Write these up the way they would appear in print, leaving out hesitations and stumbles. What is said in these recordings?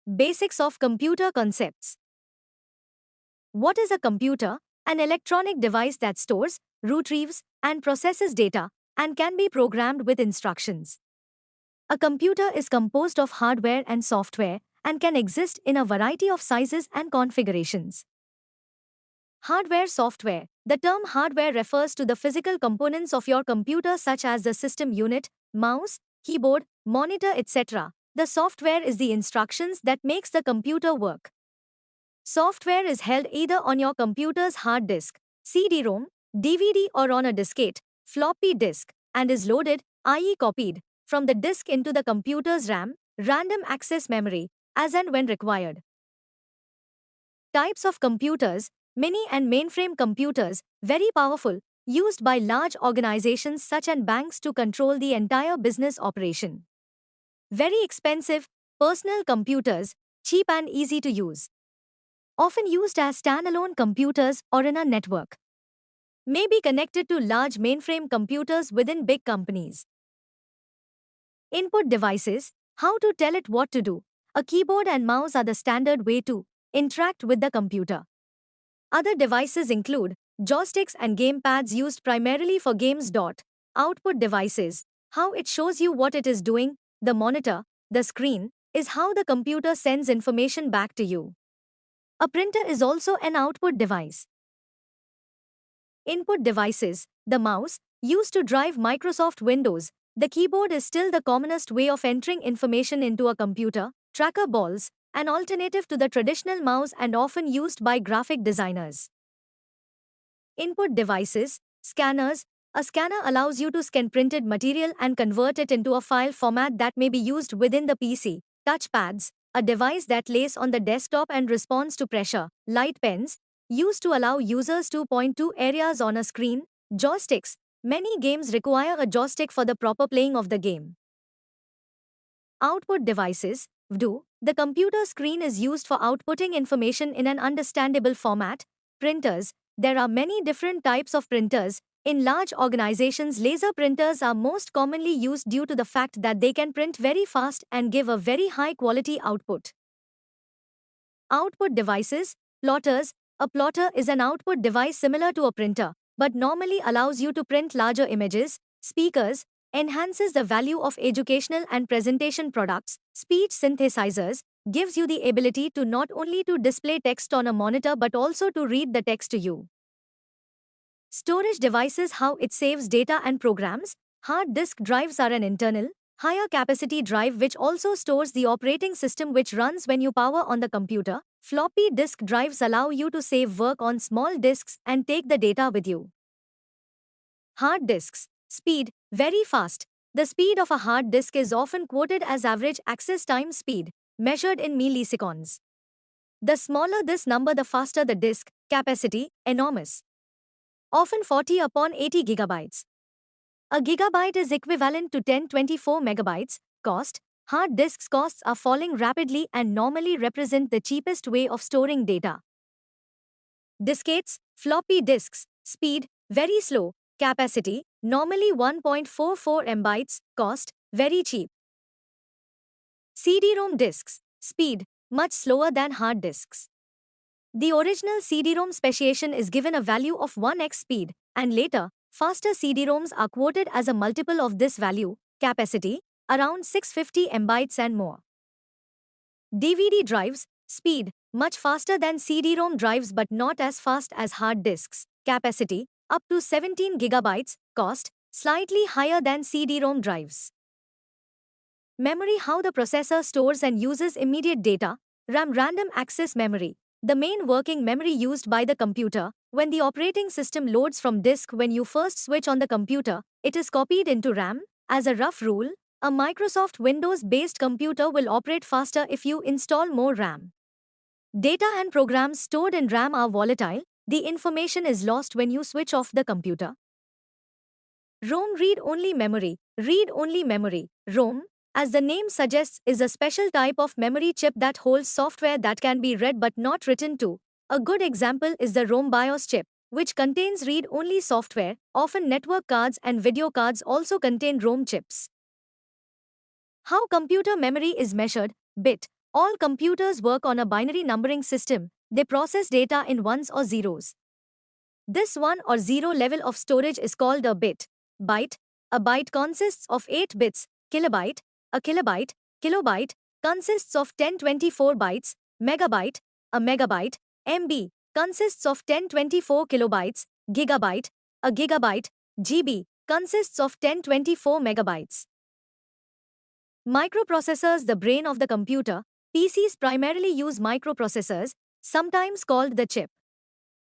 Basics of computer concepts. What is a computer? An electronic device that stores, retrieves, and processes data, and can be programmed with instructions. A computer is composed of hardware and software, and can exist in a variety of sizes and configurations. Hardware software. The term hardware refers to the physical components of your computer such as the system unit, mouse, keyboard, monitor, etc. The software is the instructions that makes the computer work. Software is held either on your computer's hard disk, CD-ROM, DVD or on a diskette, floppy disk, and is loaded, i.e. copied, from the disk into the computer's RAM, random access memory, as and when required. Types of computers. Mini and mainframe computers, very powerful, used by large organizations such as banks to control the entire business operation. Very expensive, personal computers, cheap and easy to use. Often used as standalone computers or in a network. May be connected to large mainframe computers within big companies. Input devices. How to tell it what to do. A keyboard and mouse are the standard way to interact with the computer. Other devices include joysticks and gamepads used primarily for games. Output devices. How it shows you what it is doing. The monitor, the screen, is how the computer sends information back to you. A printer is also an output device. Input devices. The mouse, used to drive Microsoft Windows. The keyboard is still the commonest way of entering information into a computer. Tracker balls, an alternative to the traditional mouse and often used by graphic designers. Input devices. Scanners. A scanner allows you to scan printed material and convert it into a file format that may be used within the PC. Touchpads. A device that lays on the desktop and responds to pressure. Light pens, used to allow users to point to areas on a screen. Joysticks. Many games require a joystick for the proper playing of the game. Output devices. VDO. The computer screen is used for outputting information in an understandable format. Printers. There are many different types of printers. In large organizations, laser printers are most commonly used due to the fact that they can print very fast and give a very high quality output. Output devices. Plotters. A plotter is an output device similar to a printer, but normally allows you to print larger images. Speakers. Enhances the value of educational and presentation products. Speech synthesizers. Gives you the ability to not only to display text on a monitor but also to read the text to you. Storage devices. How it saves data and programs. Hard disk drives are an internal, higher capacity drive which also stores the operating system which runs when you power on the computer. Floppy disk drives allow you to save work on small disks and take the data with you. Hard disks. Speed. Very fast. The speed of a hard disk is often quoted as average access time speed, measured in milliseconds. The smaller this number, the faster the disk. Capacity. Enormous. Often 40 upon 80 gigabytes. A gigabyte is equivalent to 1024 megabytes. Cost. Hard disks costs are falling rapidly and normally represent the cheapest way of storing data. Diskettes. Floppy disks. Speed. Very slow. Capacity. Normally 1.44 MB. Cost. Very cheap. CD-ROM disks. Speed. Much slower than hard disks. The original CD-ROM specification is given a value of 1x speed, and later, faster CD-ROMs are quoted as a multiple of this value. Capacity. Around 650 MB and more. DVD drives. Speed. Much faster than CD-ROM drives but not as fast as hard disks. Capacity. Up to 17 gigabytes. Cost. Slightly higher than CD-ROM drives. Memory. How the processor stores and uses immediate data. RAM. Random access memory. The main working memory used by the computer. When the operating system loads from disk when you first switch on the computer, it is copied into RAM. As a rough rule, a Microsoft Windows-based computer will operate faster if you install more RAM. Data and programs stored in RAM are volatile. The information is lost when you switch off the computer. ROM. Read-only memory. Read-only memory. ROM, as the name suggests, is a special type of memory chip that holds software that can be read but not written to. A good example is the ROM BIOS chip, which contains read-only software. Often network cards and video cards also contain ROM chips. How computer memory is measured. Bit. All computers work on a binary numbering system. They process data in ones or zeros. This 1 or 0 level of storage is called a bit. Byte. A byte consists of 8 bits. Kilobyte. A kilobyte, kilobyte, consists of 1024 bytes. Megabyte. A megabyte, MB, consists of 1024 kilobytes. Gigabyte. A gigabyte, GB, consists of 1024 megabytes. Microprocessors, the brain of the computer. PCs primarily use microprocessors, sometimes called the chip.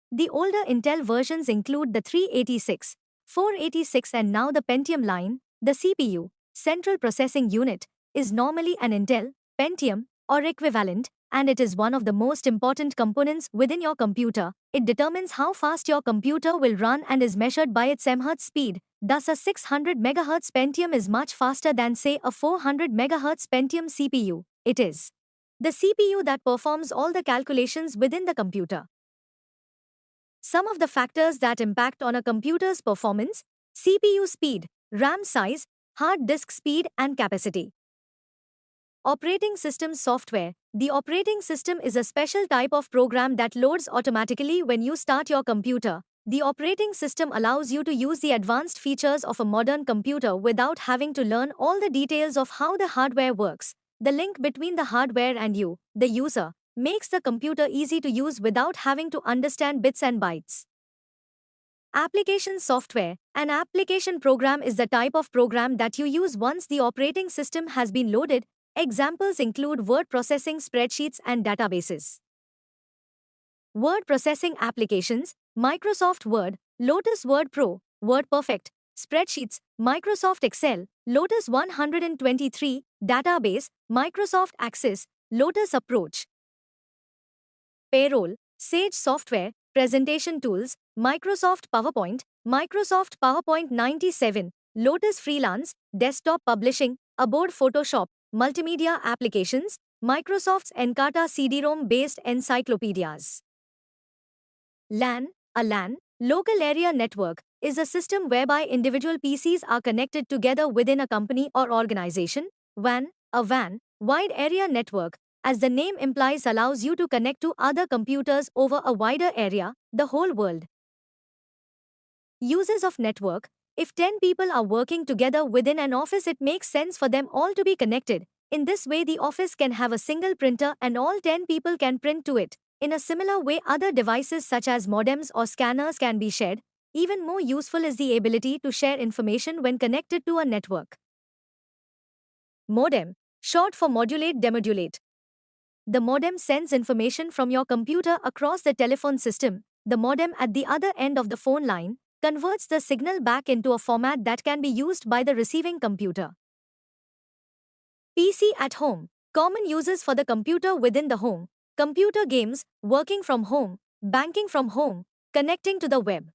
The older Intel versions include the 386, 486 and now the Pentium line. The CPU, Central Processing Unit, is normally an Intel, Pentium, or equivalent, and it is one of the most important components within your computer. It determines how fast your computer will run and is measured by its MHz speed. Thus, a 600 MHz Pentium is much faster than, say, a 400 MHz Pentium CPU. It is the CPU that performs all the calculations within the computer. Some of the factors that impact on a computer's performance: CPU speed, RAM size, hard disk speed and capacity. Operating system software. The operating system is a special type of program that loads automatically when you start your computer. The operating system allows you to use the advanced features of a modern computer without having to learn all the details of how the hardware works. The link between the hardware and you, the user, makes the computer easy to use without having to understand bits and bytes. Application software. An application program is the type of program that you use once the operating system has been loaded. Examples include word processing, spreadsheets, and databases. Word processing applications: Microsoft Word, Lotus Word Pro, WordPerfect. Spreadsheets: Microsoft Excel, Lotus 123. Database: Microsoft Access, Lotus Approach. Payroll, Sage Software. Presentation tools: Microsoft PowerPoint, Microsoft PowerPoint 97, Lotus Freelance. Desktop publishing: Aboard Photoshop. Multimedia applications: Microsoft's Encarta CD-ROM-based encyclopedias. LAN. A LAN, local area network, is a system whereby individual PCs are connected together within a company or organization. WAN. A WAN, wide area network, as the name implies, allows you to connect to other computers over a wider area, the whole world. Uses of network. If 10 people are working together within an office, it makes sense for them all to be connected. In this way, the office can have a single printer and all 10 people can print to it. In a similar way, other devices such as modems or scanners can be shared. Even more useful is the ability to share information when connected to a network. Modem, short for modulate demodulate. The modem sends information from your computer across the telephone system. The modem at the other end of the phone line converts the signal back into a format that can be used by the receiving computer. PC at home. Common uses for the computer within the home: computer games, working from home, banking from home, connecting to the web.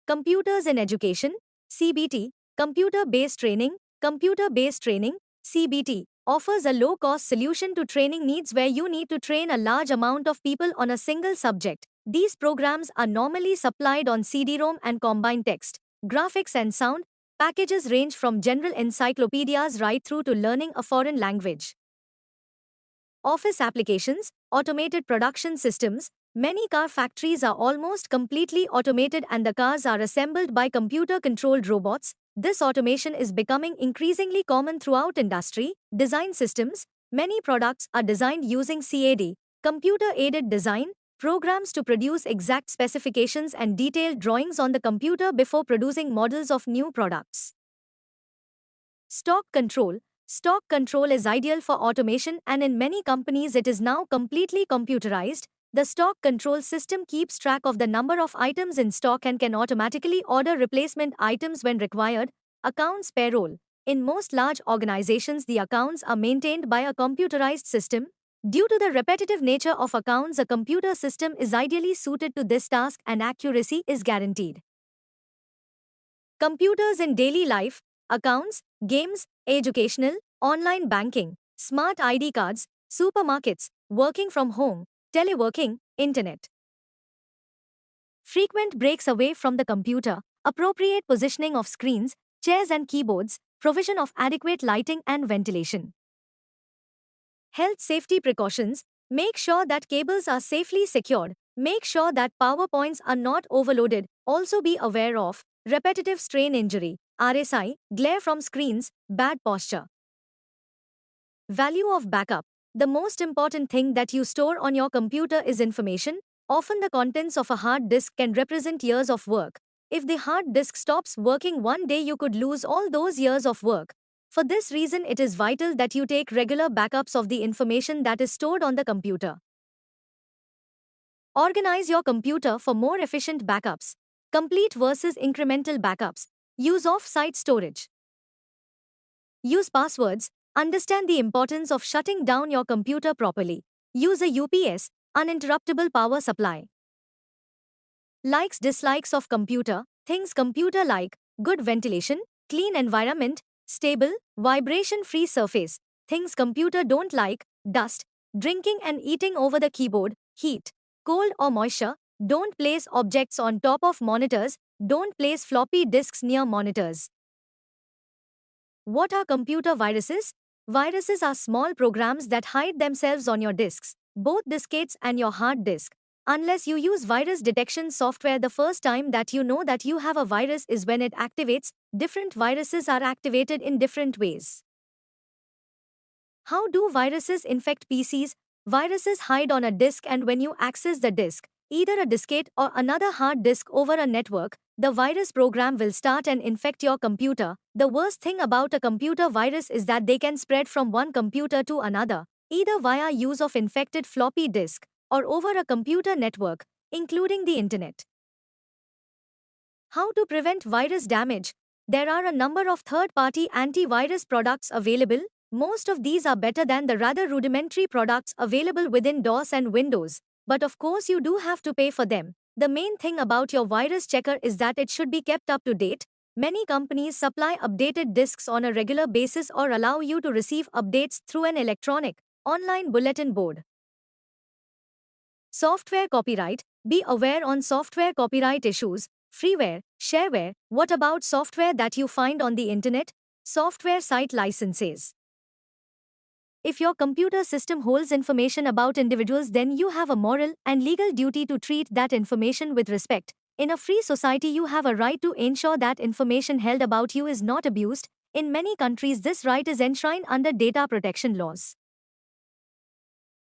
Computers in education. CBT, computer-based training. Computer-based training, CBT, offers a low-cost solution to training needs where you need to train a large amount of people on a single subject. These programs are normally supplied on CD-ROM and combine text, graphics and sound. Packages range from general encyclopedias right through to learning a foreign language. Office applications, automated production systems. Many car factories are almost completely automated and the cars are assembled by computer-controlled robots. This automation is becoming increasingly common throughout industry. Design systems. Many products are designed using CAD, computer-aided design, programs to produce exact specifications and detailed drawings on the computer before producing models of new products. Stock control. Stock control is ideal for automation and in many companies it is now completely computerized. The stock control system keeps track of the number of items in stock and can automatically order replacement items when required. Accounts payroll. In most large organizations, the accounts are maintained by a computerized system. Due to the repetitive nature of accounts, a computer system is ideally suited to this task and accuracy is guaranteed. Computers in daily life. Accounts, games, educational, online banking, smart ID cards, supermarkets, working from home, teleworking, internet. Frequent breaks away from the computer, appropriate positioning of screens, chairs and keyboards, provision of adequate lighting and ventilation. Health safety precautions. Make sure that cables are safely secured. Make sure that power points are not overloaded. Also be aware of repetitive strain injury, RSI, glare from screens, bad posture. Value of backup. The most important thing that you store on your computer is information. Often the contents of a hard disk can represent years of work. If the hard disk stops working one day, you could lose all those years of work. For this reason, it is vital that you take regular backups of the information that is stored on the computer. Organize your computer for more efficient backups. Complete versus incremental backups. Use off-site storage. Use passwords. Understand the importance of shutting down your computer properly. Use a UPS, uninterruptible power supply. Likes, dislikes of computer. Things computer like: good ventilation, clean environment, stable, vibration-free surface. Things computer don't like: dust, drinking and eating over the keyboard, heat, cold or moisture. Don't place objects on top of monitors. Don't place floppy disks near monitors. What are computer viruses? Viruses are small programs that hide themselves on your disks, both diskettes and your hard disk. Unless you use virus detection software, the first time that you know that you have a virus is when it activates. Different viruses are activated in different ways. How do viruses infect PCs? Viruses hide on a disk, and when you access the disk, either a diskette or another hard disk over a network, the virus program will start and infect your computer. The worst thing about a computer virus is that they can spread from one computer to another, either via use of infected floppy disk or over a computer network, including the internet. How to prevent virus damage? There are a number of third-party antivirus products available. Most of these are better than the rather rudimentary products available within DOS and Windows, but of course you do have to pay for them. The main thing about your virus checker is that it should be kept up to date. Many companies supply updated disks on a regular basis or allow you to receive updates through an electronic, online bulletin board. Software copyright. Be aware on software copyright issues. Freeware, shareware. What about software that you find on the internet? Software site licenses. If your computer system holds information about individuals, then you have a moral and legal duty to treat that information with respect. In a free society, you have a right to ensure that information held about you is not abused. In many countries, this right is enshrined under data protection laws.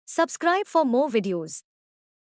Subscribe for more videos.